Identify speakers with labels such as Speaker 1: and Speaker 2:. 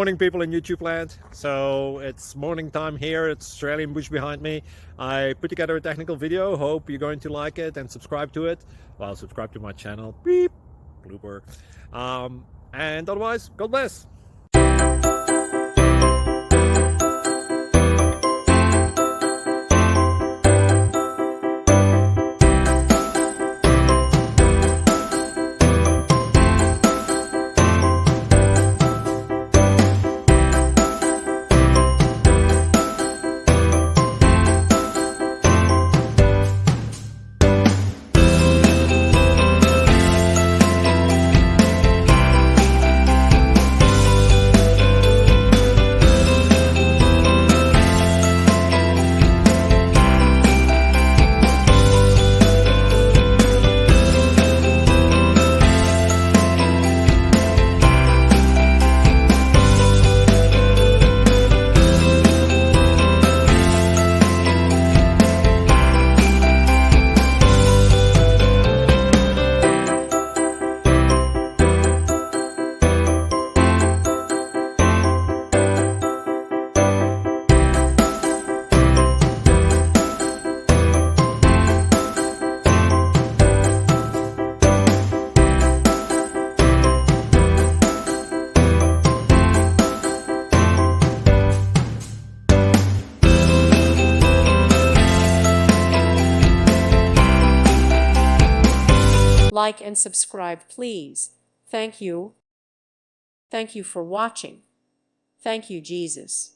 Speaker 1: Morning, people in YouTube land. So it's morning time here. It's Australian bush behind me. I put together a technical video. Hope you're going to like it and subscribe to it. Well, subscribe to my channel. Beep, blooper. And otherwise, God bless.
Speaker 2: Like and subscribe, please. Thank you. Thank you for watching. Thank you, Jesus.